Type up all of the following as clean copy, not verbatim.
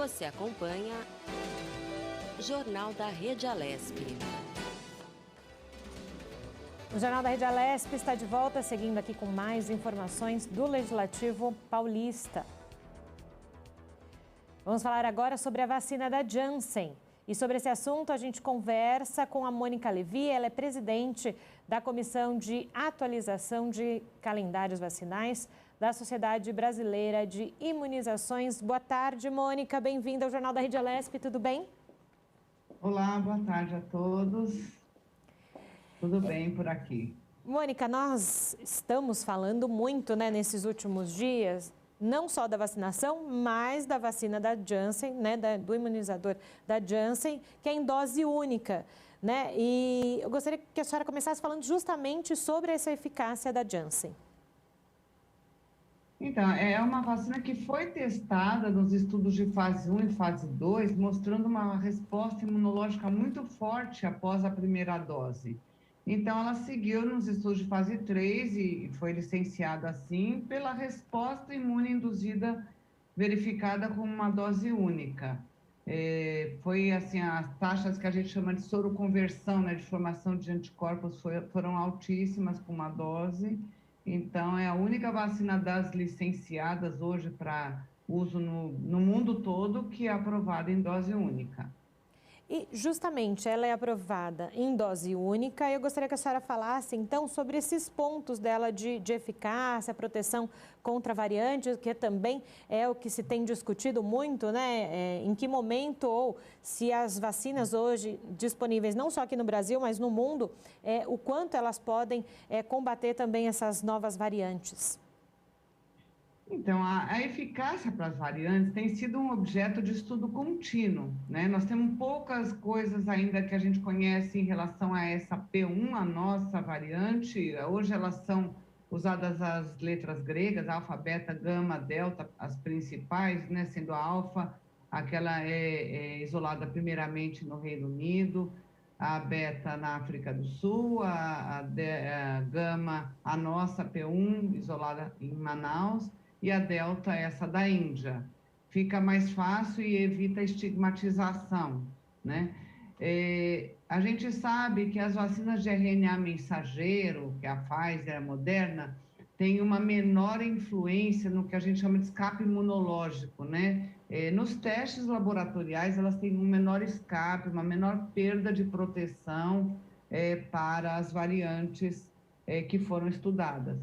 Você acompanha Jornal da Rede Alesp. O Jornal da Rede Alesp está de volta, seguindo aqui com mais informações do Legislativo Paulista. Vamos falar agora sobre a vacina da Janssen. E sobre esse assunto a gente conversa com a Mônica Levi, ela é presidente da Comissão de Atualização de Calendários Vacinais da Sociedade Brasileira de Imunizações. Boa tarde, Mônica, bem-vinda ao Jornal da Rede Alesp, tudo bem? Olá, boa tarde a todos. Tudo bem por aqui? Mônica, nós estamos falando muito, nesses últimos dias, não só da vacinação, mas da vacina da Janssen, do imunizador da Janssen, que é em dose única, E eu gostaria que a senhora começasse falando justamente sobre essa eficácia da Janssen. Então, é uma vacina que foi testada nos estudos de fase 1 e fase 2, mostrando uma resposta imunológica muito forte após a primeira dose. Então, ela seguiu nos estudos de fase 3 e foi licenciada assim pela resposta imune induzida verificada com uma dose única. Foi assim, as taxas que a gente chama de soroconversão, de formação de anticorpos foram altíssimas com uma dose. Então, é a única vacina das licenciadas hoje para uso no mundo todo que é aprovada em dose única. E justamente ela é aprovada em dose única. Eu gostaria que a senhora falasse então sobre esses pontos dela de eficácia, proteção contra variantes, que também é o que se tem discutido muito, em que momento ou se as vacinas hoje disponíveis, não só aqui no Brasil, mas no mundo, o quanto elas podem combater também essas novas variantes. Então, a eficácia para as variantes tem sido um objeto de estudo contínuo, Nós temos poucas coisas ainda que a gente conhece em relação a essa P1, a nossa variante. Hoje elas são usadas as letras gregas, alfa, beta, gama, delta, as principais, Sendo a alfa, aquela é isolada primeiramente no Reino Unido, a beta na África do Sul, a gama, a nossa P1, isolada em Manaus, e a delta, essa da Índia. Fica mais fácil e evita a estigmatização, A gente sabe que as vacinas de RNA mensageiro, que a Pfizer, a Moderna, têm uma menor influência no que a gente chama de escape imunológico, Nos testes laboratoriais, elas têm um menor escape, uma menor perda de proteção para as variantes que foram estudadas.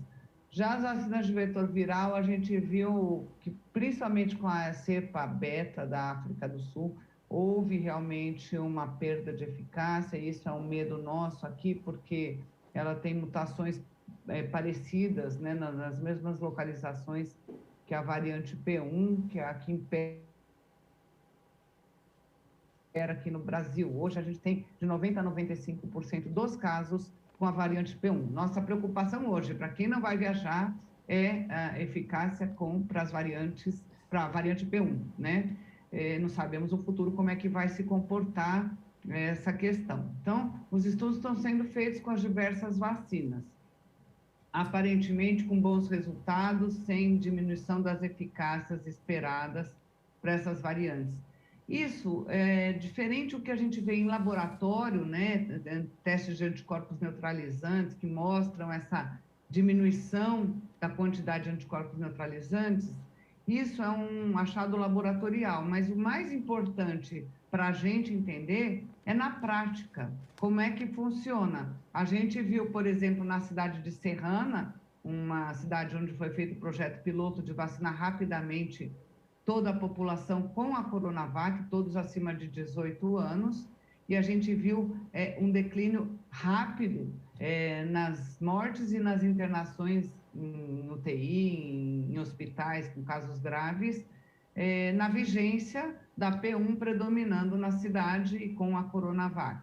Já as vacinas de vetor viral, a gente viu que, principalmente com a cepa beta da África do Sul, houve realmente uma perda de eficácia, e isso é um medo nosso aqui, porque ela tem mutações parecidas, nas mesmas localizações que a variante P1, que é a que impera aqui no Brasil. Hoje a gente tem de 90% a 95% dos casos com a variante P1. Nossa preocupação hoje, para quem não vai viajar, é a eficácia para as variantes, para a variante P1, Não sabemos o futuro como é que vai se comportar essa questão. Então, os estudos estão sendo feitos com as diversas vacinas, aparentemente com bons resultados, sem diminuição das eficácias esperadas para essas variantes. Isso é diferente do que a gente vê em laboratório, testes de anticorpos neutralizantes que mostram essa diminuição da quantidade de anticorpos neutralizantes. Isso é um achado laboratorial, mas o mais importante para a gente entender é na prática, como é que funciona. A gente viu, por exemplo, na cidade de Serrana, uma cidade onde foi feito o projeto piloto de vacinar rapidamente toda a população com a Coronavac, todos acima de 18 anos, e a gente viu um declínio rápido nas mortes e nas internações em UTI, em hospitais com casos graves, na vigência da P1 predominando na cidade e com a Coronavac.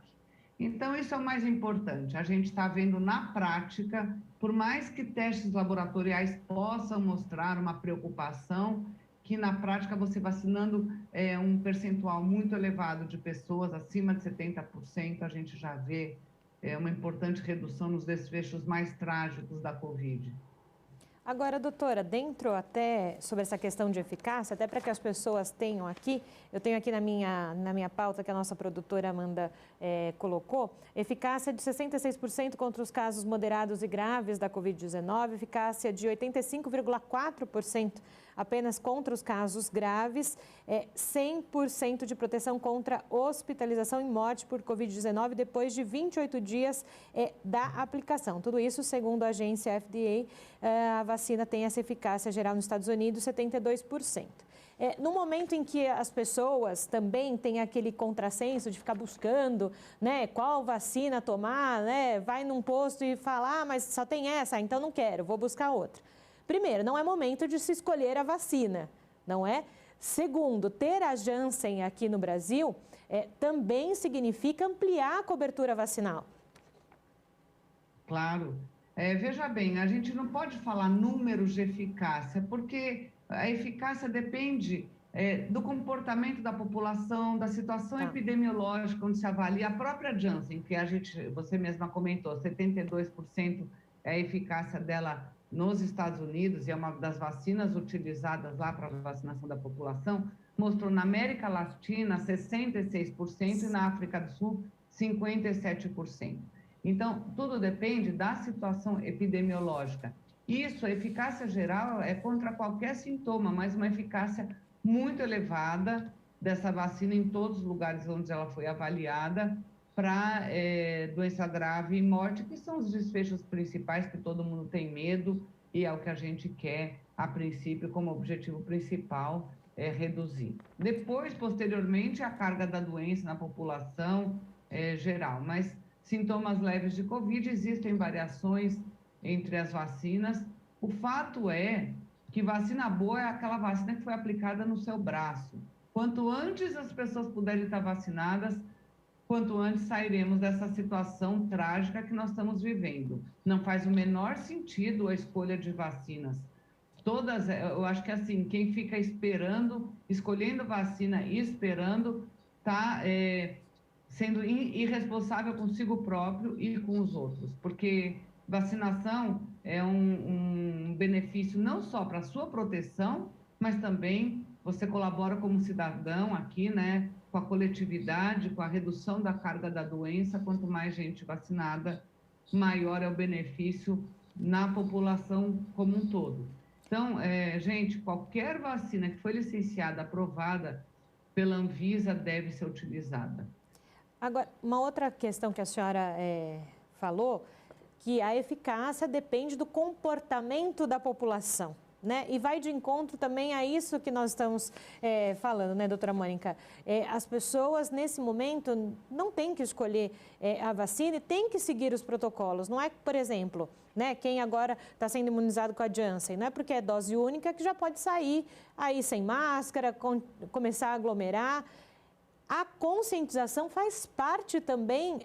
Então, isso é o mais importante, a gente está vendo na prática, por mais que testes laboratoriais possam mostrar uma preocupação, que na prática você vacinando um percentual muito elevado de pessoas, acima de 70%, a gente já vê uma importante redução nos desfechos mais trágicos da Covid. Agora, doutora, dentro até sobre essa questão de eficácia, até para que as pessoas tenham aqui, eu tenho aqui na minha pauta que a nossa produtora Amanda colocou, eficácia de 66% contra os casos moderados e graves da Covid-19, eficácia de 85,4% apenas contra os casos graves, 100% de proteção contra hospitalização e morte por Covid-19 depois de 28 dias da aplicação. Tudo isso, segundo a agência FDA, a vacina tem essa eficácia geral nos Estados Unidos, 72%. No momento em que as pessoas também têm aquele contrassenso de ficar buscando, né, qual vacina tomar, né, vai num posto e fala, mas só tem essa, então não quero, vou buscar outra. Primeiro, não é momento de se escolher a vacina, não é? Segundo, ter a Janssen aqui no Brasil também significa ampliar a cobertura vacinal. Claro. Veja bem, a gente não pode falar números de eficácia, porque a eficácia depende do comportamento da população, da situação epidemiológica, onde se avalia. A própria Janssen, que você mesma comentou, 72% é a eficácia dela nos Estados Unidos, e é uma das vacinas utilizadas lá para a vacinação da população, mostrou na América Latina 66% e na África do Sul 57%. Então, tudo depende da situação epidemiológica. Isso, a eficácia geral é contra qualquer sintoma, mas uma eficácia muito elevada dessa vacina em todos os lugares onde ela foi avaliada para doença grave e morte, que são os desfechos principais que todo mundo tem medo e é o que a gente quer, a princípio, como objetivo principal, reduzir. Depois, posteriormente, a carga da doença na população geral, mas sintomas leves de Covid, existem variações entre as vacinas. O fato é que vacina boa é aquela vacina que foi aplicada no seu braço. Quanto antes as pessoas puderem estar vacinadas, quanto antes sairemos dessa situação trágica que nós estamos vivendo. Não faz o menor sentido a escolha de vacinas. Todas, eu acho que assim, quem fica esperando, escolhendo vacina e esperando, está sendo irresponsável consigo próprio e com os outros, porque vacinação é um benefício não só para a sua proteção, mas também você colabora como cidadão aqui, né, com a coletividade, com a redução da carga da doença. Quanto mais gente vacinada, maior é o benefício na população como um todo. Então, gente, qualquer vacina que foi licenciada, aprovada pela Anvisa, deve ser utilizada. Agora, uma outra questão que a senhora falou, que a eficácia depende do comportamento da população, né? E vai de encontro também a isso que nós estamos falando, né, doutora Mônica? As pessoas, nesse momento, não têm que escolher a vacina e têm que seguir os protocolos. Não é, por exemplo, né, quem agora está sendo imunizado com a Janssen, não é porque é dose única que já pode sair aí sem máscara, começar a aglomerar. A conscientização faz parte também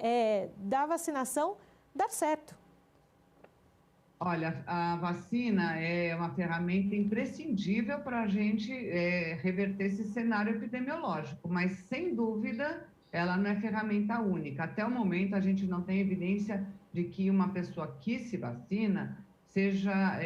da vacinação dar certo. Olha, a vacina é uma ferramenta imprescindível para a gente reverter esse cenário epidemiológico, mas, sem dúvida, ela não é ferramenta única. Até o momento, a gente não tem evidência de que uma pessoa que se vacina seja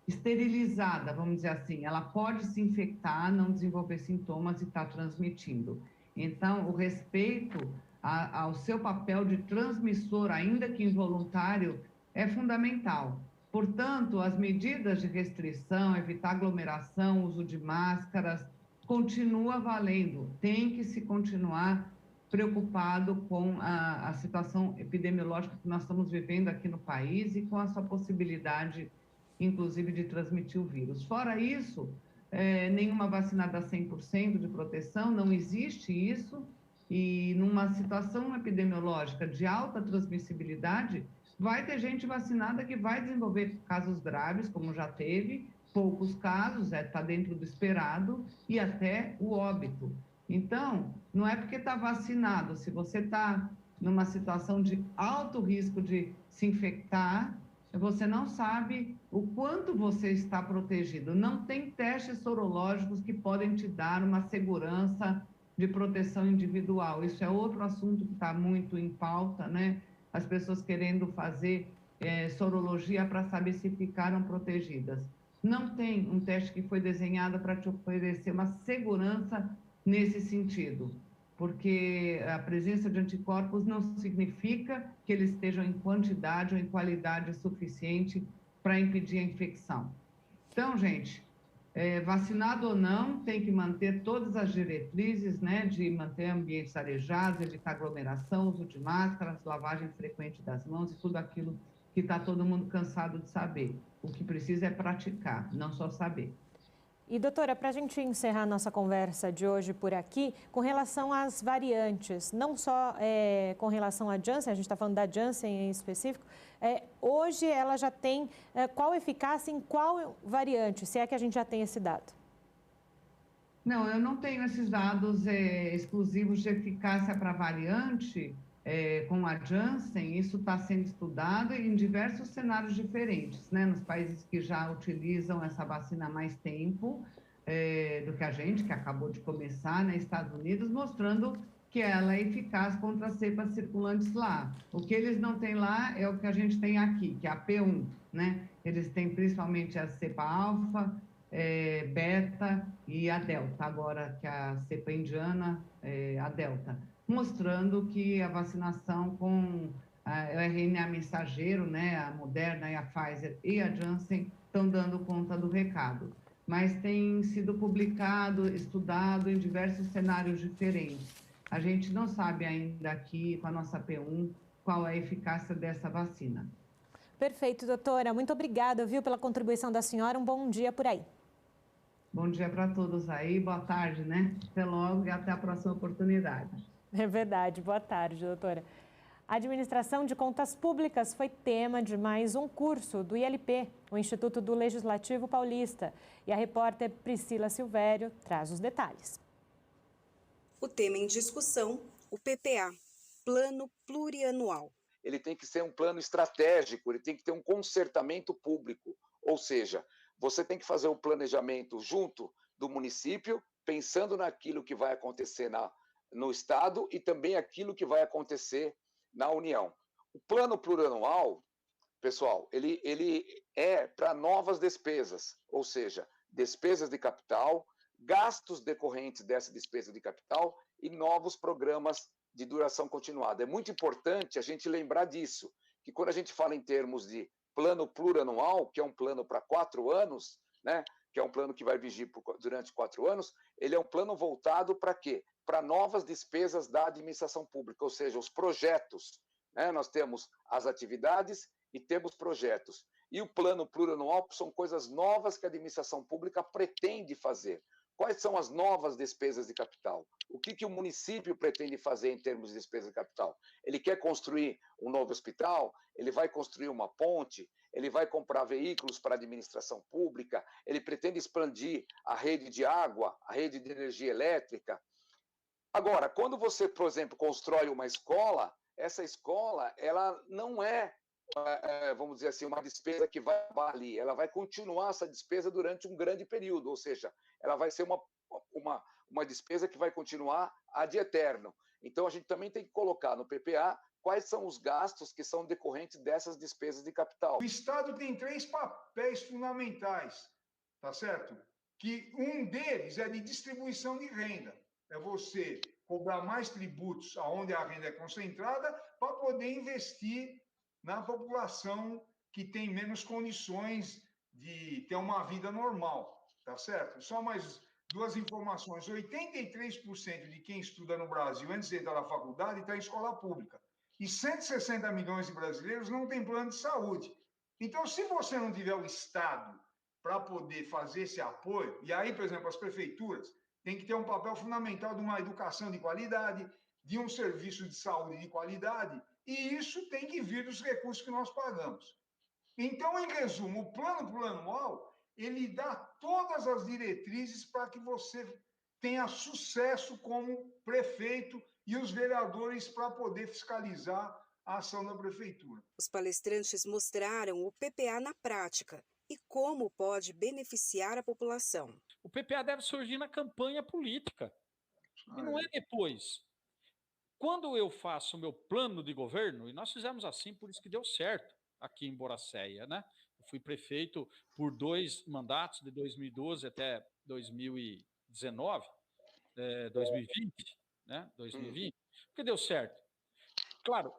esterilizada, vamos dizer assim. Ela pode se infectar, não desenvolver sintomas e estar transmitindo. Então, o respeito ao seu papel de transmissor, ainda que involuntário, é fundamental. Portanto, as medidas de restrição, evitar aglomeração, uso de máscaras, continua valendo. Tem que se continuar preocupado com a situação epidemiológica que nós estamos vivendo aqui no país e com a sua possibilidade, inclusive, de transmitir o vírus. Fora isso, nenhuma vacina dá 100% de proteção, não existe isso, e numa situação epidemiológica de alta transmissibilidade, vai ter gente vacinada que vai desenvolver casos graves, como já teve, poucos casos, está dentro do esperado, e até o óbito. Então, não é porque está vacinado, se você está numa situação de alto risco de se infectar, você não sabe o quanto você está protegido. Não tem testes sorológicos que podem te dar uma segurança de proteção individual. Isso é outro assunto que está muito em pauta, né? As pessoas querendo fazer sorologia para saber se ficaram protegidas. Não tem um teste que foi desenhado para te oferecer uma segurança nesse sentido, porque a presença de anticorpos não significa que eles estejam em quantidade ou em qualidade suficiente para impedir a infecção. Então, gente, vacinado ou não, tem que manter todas as diretrizes, né, de manter ambientes arejados, evitar aglomeração, uso de máscaras, lavagem frequente das mãos e tudo aquilo que está todo mundo cansado de saber. O que precisa é praticar, não só saber. E, doutora, para a gente encerrar nossa conversa de hoje por aqui, com relação às variantes, não só com relação à Janssen, a gente está falando da Janssen em específico, hoje ela já tem qual eficácia em qual variante, se é que a gente já tem esse dado? Não, eu não tenho esses dados exclusivos de eficácia para variante com a Janssen. Isso está sendo estudado em diversos cenários diferentes, né? Nos países que já utilizam essa vacina há mais tempo do que a gente, que acabou de começar, né? Estados Unidos, mostrando que ela é eficaz contra as cepas circulantes lá. O que eles não têm lá é o que a gente tem aqui, que é a P1, né? Eles têm principalmente a cepa alfa, beta e a delta, agora que a cepa indiana é a delta, mostrando que a vacinação com o RNA mensageiro, né, a Moderna e a Pfizer e a Janssen estão dando conta do recado. Mas tem sido publicado, estudado em diversos cenários diferentes. A gente não sabe ainda aqui, com a nossa P1, qual é a eficácia dessa vacina. Perfeito, doutora. Muito obrigada, viu, pela contribuição da senhora. Um bom dia por aí. Bom dia para todos aí, boa tarde, né? Até logo e até a próxima oportunidade. É verdade, boa tarde, doutora. A administração de contas públicas foi tema de mais um curso do ILP, o Instituto do Legislativo Paulista. E a repórter Priscila Silvério traz os detalhes. O tema em discussão, o PPA, Plano Plurianual. Ele tem que ser um plano estratégico, ele tem que ter um concertamento público, ou seja, você tem que fazer o planejamento junto do município, pensando naquilo que vai acontecer no Estado e também aquilo que vai acontecer na União. O plano plurianual, pessoal, ele é para novas despesas, ou seja, despesas de capital, gastos decorrentes dessa despesa de capital e novos programas de duração continuada. É muito importante a gente lembrar disso, que quando a gente fala em termos de plano plurianual, que é um plano para 4 anos, né, que é um plano que vai vigir durante 4 anos, ele é um plano voltado para quê? Para novas despesas da administração pública, ou seja, os projetos. Né? Nós temos as atividades e temos projetos. E o plano plurianual são coisas novas que a administração pública pretende fazer. Quais são as novas despesas de capital? O que o município pretende fazer em termos de despesa de capital? Ele quer construir um novo hospital? Ele vai construir uma ponte? Ele vai comprar veículos para a administração pública? Ele pretende expandir a rede de água, a rede de energia elétrica? Agora, quando você, por exemplo, constrói uma escola, essa escola ela não vamos dizer assim, uma despesa que vai acabar ali. Ela vai continuar essa despesa durante um grande período, ou seja, ela vai ser uma despesa que vai continuar ad eterno. Então, a gente também tem que colocar no PPA quais são os gastos que são decorrentes dessas despesas de capital. O Estado tem 3 papéis fundamentais, tá certo? Que um deles é de distribuição de renda. É você cobrar mais tributos aonde a renda é concentrada para poder investir na população que tem menos condições de ter uma vida normal, tá certo? Só mais 2 informações. 83% de quem estuda no Brasil antes de entrar na faculdade está em escola pública. E 160 milhões de brasileiros não têm plano de saúde. Então, se você não tiver o Estado para poder fazer esse apoio, e aí, por exemplo, as prefeituras têm que ter um papel fundamental de uma educação de qualidade, de um serviço de saúde de qualidade, e isso tem que vir dos recursos que nós pagamos. Então, em resumo, o plano plurianual, ele dá todas as diretrizes para que você tenha sucesso como prefeito e os vereadores para poder fiscalizar a ação da prefeitura. Os palestrantes mostraram o PPA na prática e como pode beneficiar a população. O PPA deve surgir na campanha política e não é depois. Quando eu faço o meu plano de governo, e nós fizemos assim, por isso que deu certo, aqui em Boracéia, né? Eu fui prefeito por 2 mandatos, de 2012 até 2019, 2020, né? 2020, porque deu certo. Claro,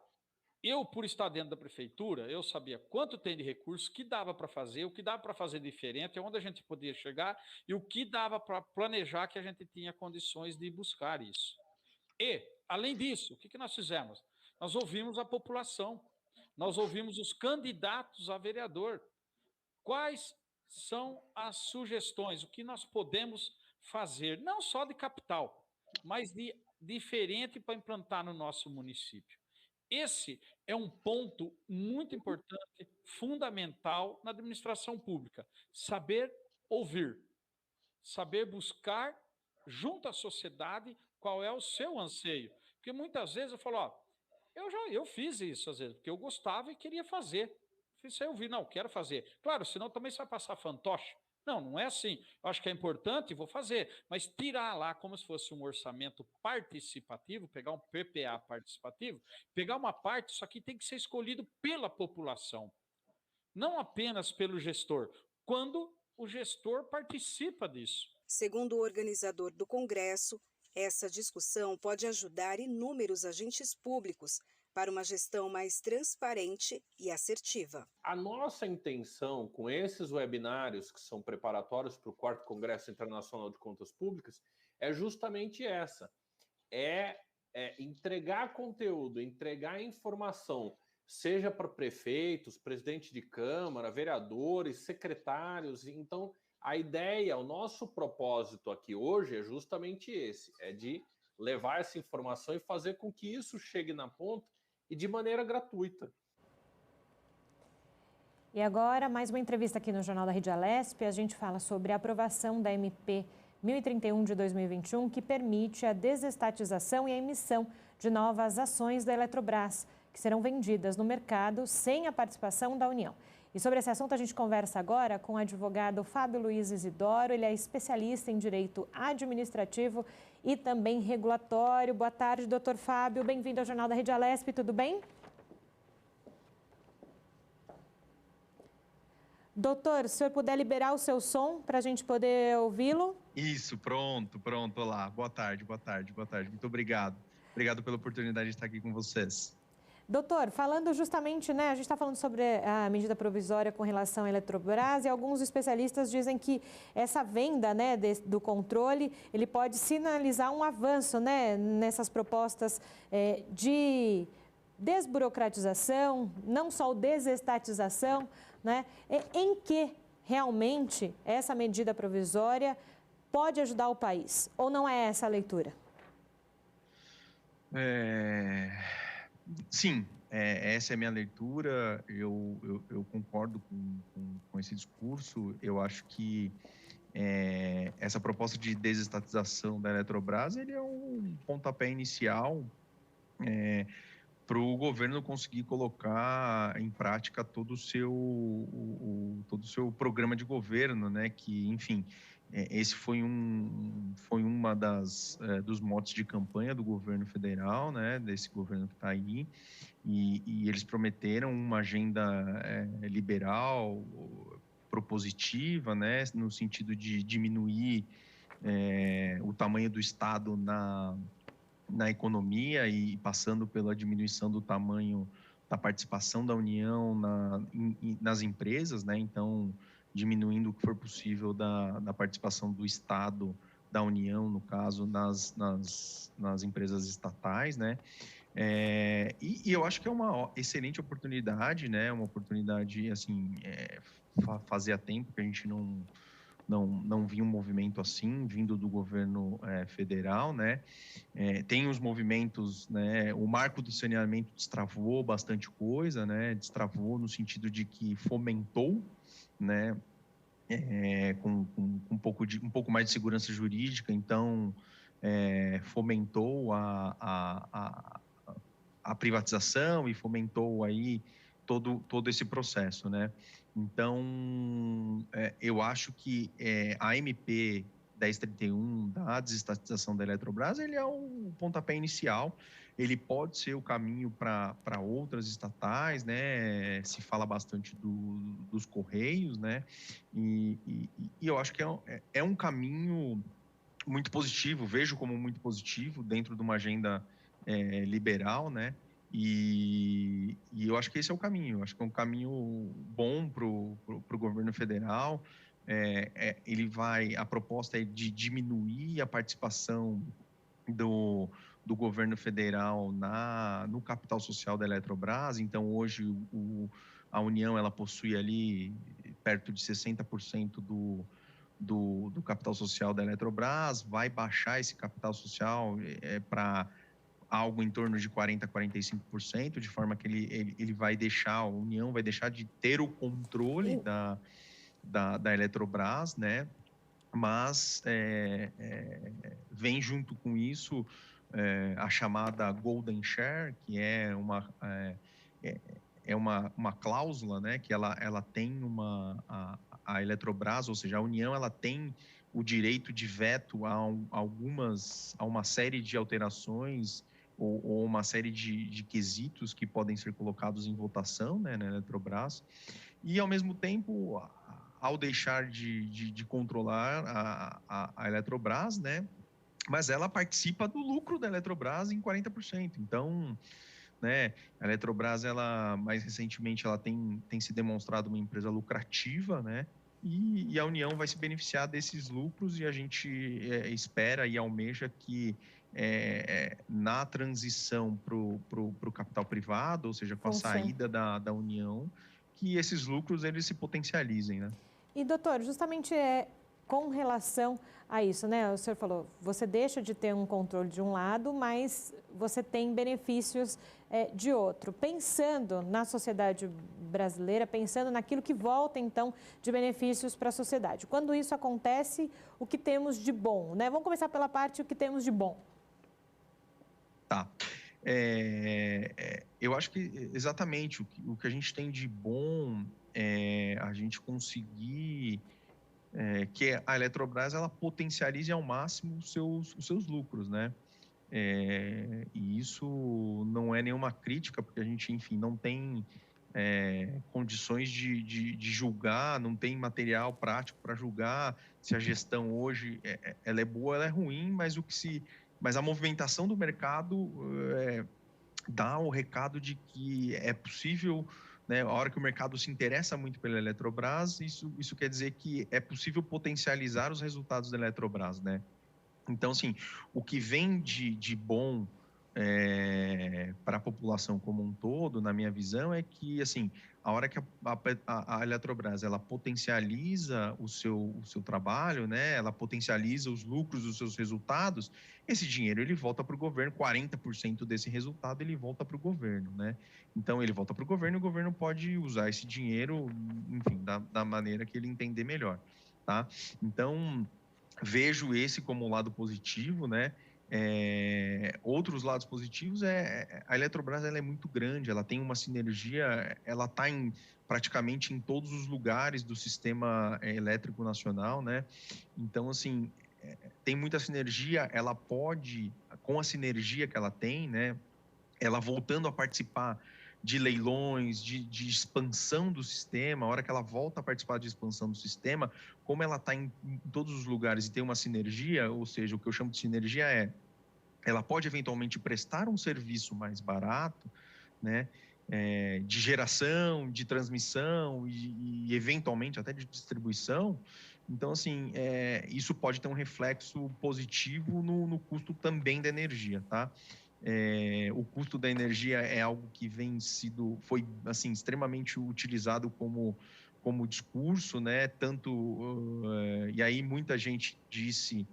eu, por estar dentro da prefeitura, eu sabia quanto tem de recursos, o que dava para fazer, o que dava para fazer diferente, onde a gente podia chegar e o que dava para planejar que a gente tinha condições de buscar isso. E, além disso, o que nós fizemos? Nós ouvimos a população, nós ouvimos os candidatos a vereador. Quais são as sugestões, o que nós podemos fazer, não só de capital, mas de diferente para implantar no nosso município. Esse é um ponto muito importante, fundamental na administração pública. Saber ouvir, saber buscar junto à sociedade qual é o seu anseio. Porque muitas vezes eu falo, ó, eu fiz isso às vezes, porque eu gostava e queria fazer. Isso aí eu vi, não, quero fazer. Claro, senão também você vai passar fantoche. Não, não é assim. Eu acho que é importante, vou fazer. Mas tirar lá como se fosse um orçamento participativo, pegar um PPA participativo, pegar uma parte, isso aqui tem que ser escolhido pela população, não apenas pelo gestor, quando o gestor participa disso. Segundo o organizador do Congresso, essa discussão pode ajudar inúmeros agentes públicos para uma gestão mais transparente e assertiva. A nossa intenção com esses webinários que são preparatórios para o 4º Congresso Internacional de Contas Públicas é justamente essa, é entregar conteúdo, entregar informação, seja para prefeitos, presidente de Câmara, vereadores, secretários. Então, a ideia, o nosso propósito aqui hoje é justamente esse, é de levar essa informação e fazer com que isso chegue na ponta e de maneira gratuita. E agora, mais uma entrevista aqui no Jornal da Rede Alesp. A gente fala sobre a aprovação da MP 1031 de 2021, que permite a desestatização e a emissão de novas ações da Eletrobras, que serão vendidas no mercado sem a participação da União. E sobre esse assunto a gente conversa agora com o advogado Fábio Luiz Isidoro. Ele é especialista em direito administrativo e também regulatório. Boa tarde, doutor Fábio. Bem-vindo ao Jornal da Rede Alesp, tudo bem? Doutor, se o senhor puder liberar o seu som para a gente poder ouvi-lo. Isso, pronto. Olá, boa tarde. Muito obrigado. Obrigado pela oportunidade de estar aqui com vocês. Doutor, falando justamente, né, a gente está falando sobre a medida provisória com relação à Eletrobras e alguns especialistas dizem que essa venda, né, do controle, ele pode sinalizar um avanço, né, nessas propostas de desburocratização, não só desestatização, né, em que realmente essa medida provisória pode ajudar o país, ou não é essa a leitura? Sim, essa é a minha leitura, eu concordo com esse discurso. Eu acho que essa proposta de desestatização da Eletrobras ele é um pontapé inicial para o governo conseguir colocar em prática todo o seu programa de governo, né? Que, enfim, esse foi uma dos motes de campanha do governo federal, né? Desse governo que está aí, e eles prometeram uma agenda liberal, propositiva, né? No sentido de diminuir o tamanho do Estado na economia e passando pela diminuição do tamanho da participação da União nas empresas, né? Então, diminuindo o que for possível da participação do Estado, da União, no caso, nas empresas estatais, né? E eu acho que é uma excelente oportunidade, né? Uma oportunidade, assim, fazia tempo que a gente não via um movimento assim, vindo do governo federal, né? Tem os movimentos, né? O marco do saneamento destravou bastante coisa, né? Destravou no sentido de que fomentou, né? Com um pouco mais de segurança jurídica, então fomentou a privatização e fomentou aí todo esse processo, né? Então, eu acho que a MP 1031 da desestatização da Eletrobras, ele é o pontapé inicial. Ele pode ser o caminho para outras estatais, né? Se fala bastante dos Correios, né? E eu acho que é um caminho muito positivo, vejo como muito positivo dentro de uma agenda liberal, né? E eu acho que esse é o caminho, acho que é um caminho bom para o governo federal. A proposta é de diminuir a participação do governo federal no capital social da Eletrobras. Então, hoje, a União ela possui ali perto de 60% do capital social da Eletrobras, vai baixar esse capital social para algo em torno de 40% a 45%, de forma que ele vai deixar, a União vai deixar de ter o controle da Eletrobras, né? Mas vem junto com isso a chamada Golden Share, que é uma cláusula, né? Que ela tem a Eletrobras, ou seja, a União, ela tem o direito de veto a uma série de alterações ou uma série de quesitos que podem ser colocados em votação, né, na Eletrobras. E, ao mesmo tempo, ao deixar de controlar a Eletrobras, né, mas ela participa do lucro da Eletrobras em 40%. Então, né, a Eletrobras, mais recentemente, ela tem se demonstrado uma empresa lucrativa, né, e a União vai se beneficiar desses lucros, e a gente espera e almeja que na transição para o capital privado, ou seja, com a saída da União, que esses lucros eles se potencializem, né? E, doutor, justamente com relação a isso, né? O senhor falou, você deixa de ter um controle de um lado, mas você tem benefícios de outro. Pensando na sociedade brasileira, pensando naquilo que volta, então, de benefícios para a sociedade. Quando isso acontece, o que temos de bom, né? Vamos começar pela parte o que temos de bom. Tá. Eu acho que exatamente o que a gente tem de bom é a gente conseguir que a Eletrobras ela potencialize ao máximo os seus lucros, né? E isso não é nenhuma crítica, porque a gente, enfim, não tem condições de julgar, não tem material prático para julgar se a gestão hoje ela é boa, ela é ruim, mas a movimentação do mercado dá o recado de que é possível, né, a hora que o mercado se interessa muito pela Eletrobras, isso quer dizer que é possível potencializar os resultados da Eletrobras, né? Então, assim, o que vem de bom para a população como um todo, na minha visão, é que, assim, a hora que a Eletrobras ela potencializa o seu trabalho, né, ela potencializa os lucros dos seus resultados, esse dinheiro ele volta para o governo, 40% desse resultado ele volta para o governo, né? Então, ele volta para o governo e o governo pode usar esse dinheiro, enfim, da maneira que ele entender melhor, tá? Então, vejo esse como um lado positivo, né? Outros lados positivos a Eletrobras ela é muito grande, ela tem uma sinergia, ela está praticamente em todos os lugares do sistema elétrico nacional, né? Então, assim, tem muita sinergia, ela pode, com a sinergia que ela tem, né? Ela voltando a participar de leilões, de expansão do sistema, a hora que ela volta a participar de expansão do sistema, como ela está em todos os lugares e tem uma sinergia, ou seja, o que eu chamo de sinergia ela pode eventualmente prestar um serviço mais barato, né, de geração, de transmissão e eventualmente até de distribuição. Então, assim, isso pode ter um reflexo positivo no custo também da energia, tá? O custo da energia é algo que foi assim extremamente utilizado como discurso, né? E aí muita gente disse,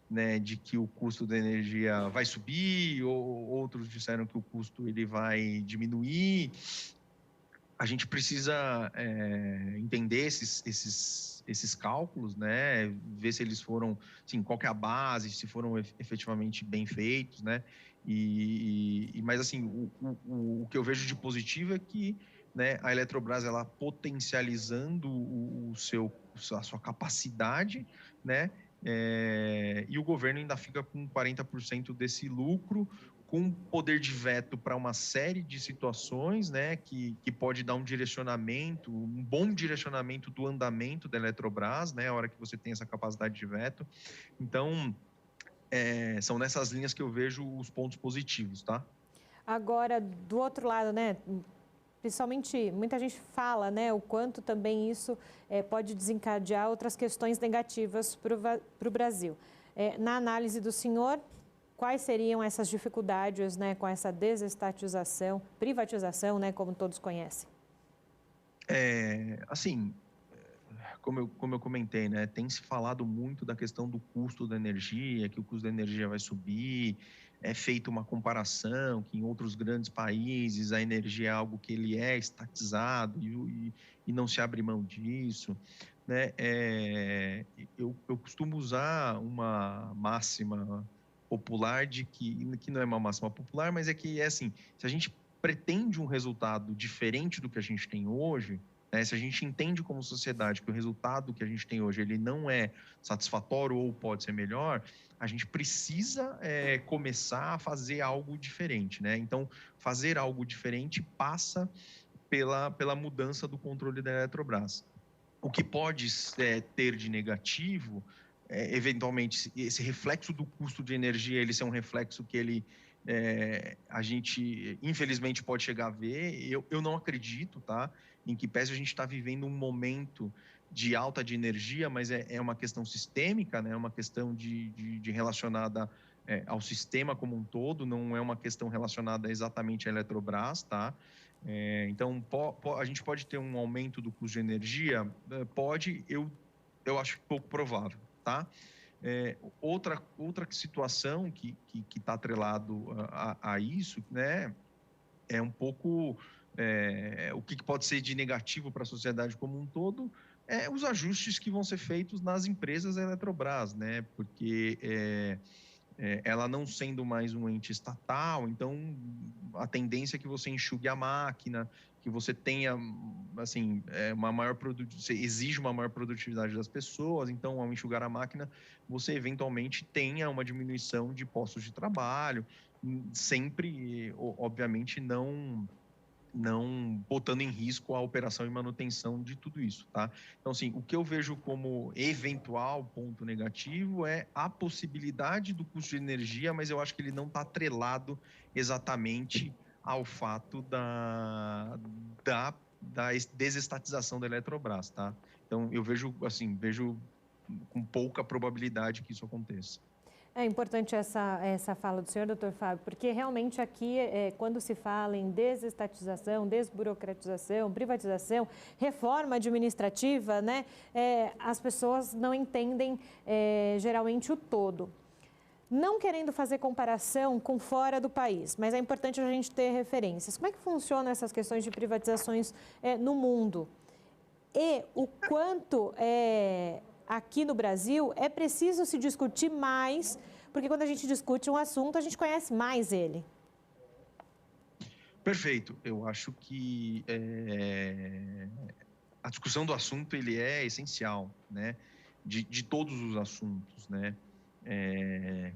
né, de que o custo da energia vai subir, ou outros disseram que o custo ele vai diminuir. A gente precisa entender esses cálculos, né? Ver se eles foram, assim, qual que é a base, se foram efetivamente bem feitos, né? Mas assim, o que eu vejo de positivo é que, né, a Eletrobras ela potencializando a sua capacidade, né? e o governo ainda fica com 40% desse lucro, com poder de veto para uma série de situações, né, que pode dar um direcionamento, um bom direcionamento do andamento da Eletrobras, né, a hora que você tem essa capacidade de veto. Então, são nessas linhas que eu vejo os pontos positivos, tá? Agora, do outro lado, né, principalmente, muita gente fala, né, o quanto também isso pode desencadear outras questões negativas para o Brasil. Na análise do senhor, quais seriam essas dificuldades, né, com essa desestatização, privatização, né, como todos conhecem? Assim, como eu comentei, né, tem se falado muito da questão do custo da energia, que o custo da energia vai subir, é feita uma comparação que em outros grandes países a energia é algo que ele é estatizado e não se abre mão disso, né? Eu costumo usar uma máxima popular que não é uma máxima popular, mas é que assim, se a gente pretende um resultado diferente do que a gente tem hoje, né, se a gente entende como sociedade que o resultado que a gente tem hoje ele não é satisfatório ou pode ser melhor, a gente precisa começar a fazer algo diferente, né? Então, fazer algo diferente passa pela mudança do controle da Eletrobras. O que pode ter de negativo, eventualmente, esse reflexo do custo de energia, ele ser um reflexo que a gente, infelizmente, pode chegar a ver. Eu não acredito, tá? Em que pese a gente está vivendo um momento de alta de energia, mas é uma questão sistêmica, né? É uma questão de relacionada ao sistema como um todo, não é uma questão relacionada exatamente à Eletrobras, tá? Então, a gente pode ter um aumento do custo de energia? Pode, eu acho pouco provável, tá? Outra situação que está atrelado a isso, né, é um pouco o que pode ser de negativo para a sociedade como um todo, os ajustes que vão ser feitos nas empresas da Eletrobras, né, porque ela não sendo mais um ente estatal, então a tendência é que você enxugue a máquina, que você tenha, assim, você exige uma maior produtividade das pessoas, então ao enxugar a máquina, você eventualmente tenha uma diminuição de postos de trabalho, sempre, obviamente, não botando em risco a operação e manutenção de tudo isso, tá? Então, assim, o que eu vejo como eventual ponto negativo é a possibilidade do custo de energia, mas eu acho que ele não está atrelado exatamente ao fato da desestatização da Eletrobras, tá? Então, eu vejo com pouca probabilidade que isso aconteça. É importante essa fala do senhor, doutor Fábio, porque realmente aqui, quando se fala em desestatização, desburocratização, privatização, reforma administrativa, né, as pessoas não entendem geralmente o todo. Não querendo fazer comparação com fora do país, mas é importante a gente ter referências. Como é que funcionam essas questões de privatizações no mundo? E o quanto aqui no Brasil é preciso se discutir mais, porque quando a gente discute um assunto, a gente conhece mais ele. Perfeito. Eu acho que a discussão do assunto ele é essencial, né? De todos os assuntos, né?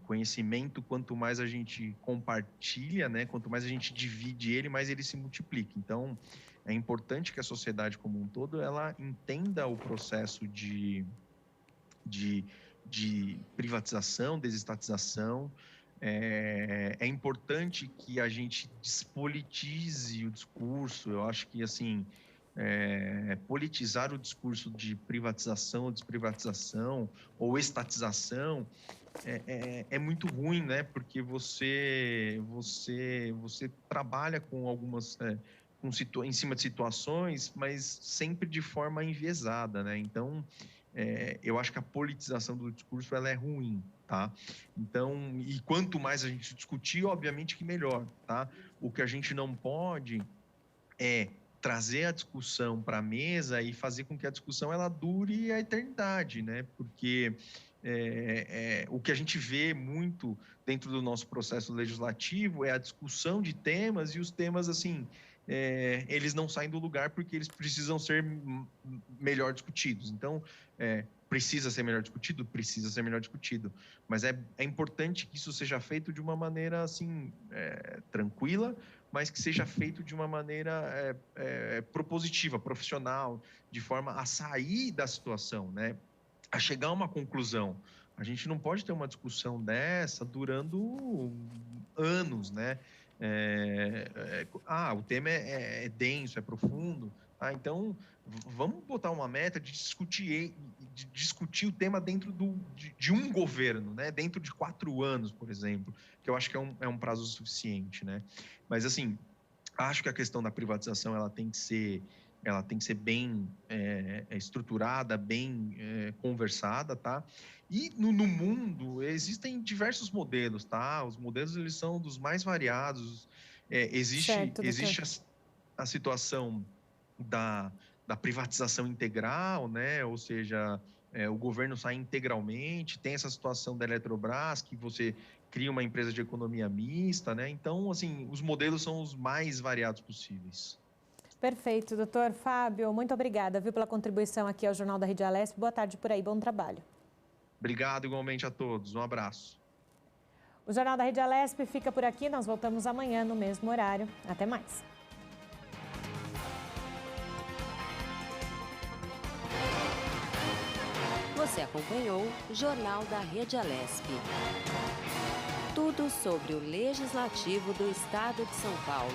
Conhecimento, quanto mais a gente compartilha, né? Quanto mais a gente divide ele, mais ele se multiplica. Então, é importante que a sociedade como um todo ela entenda o processo de privatização, desestatização. É importante que a gente despolitize o discurso. Eu acho que, assim, politizar o discurso de privatização ou desprivatização ou estatização é muito ruim, né? Porque você trabalha com algumas... em cima de situações, mas sempre de forma enviesada, né? Então, eu acho que a politização do discurso ela é ruim, tá? Então, e quanto mais a gente discutir, obviamente que melhor, tá? O que a gente não pode é trazer a discussão para a mesa e fazer com que a discussão ela dure a eternidade, né? Porque o que a gente vê muito dentro do nosso processo legislativo é a discussão de temas e os temas, assim, eles não saem do lugar porque eles precisam ser melhor discutidos. Então, precisa ser melhor discutido? Precisa ser melhor discutido. Mas é importante que isso seja feito de uma maneira, assim, tranquila, mas que seja feito de uma maneira propositiva, profissional, de forma a sair da situação, né? A chegar a uma conclusão. A gente não pode ter uma discussão dessa durando anos, né? O tema é denso, é profundo. Então, vamos botar uma meta de discutir o tema dentro de um governo, né? Dentro de 4 anos, por exemplo, que eu acho que é um prazo suficiente, né? Mas, assim, acho que a questão da privatização ela tem que ser bem estruturada, bem conversada, tá? E no mundo existem diversos modelos, tá? Os modelos eles são dos mais variados. Existe a situação da privatização integral, né? Ou seja, o governo sai integralmente. Tem essa situação da Eletrobras, que você cria uma empresa de economia mista, né? Então, assim, os modelos são os mais variados possíveis. Perfeito, doutor Fábio, muito obrigada, pela contribuição aqui ao Jornal da Rede Alesp. Boa tarde por aí, bom trabalho. Obrigado igualmente a todos, um abraço. O Jornal da Rede Alesp fica por aqui, nós voltamos amanhã no mesmo horário. Até mais. Você acompanhou o Jornal da Rede Alesp. Tudo sobre o Legislativo do Estado de São Paulo.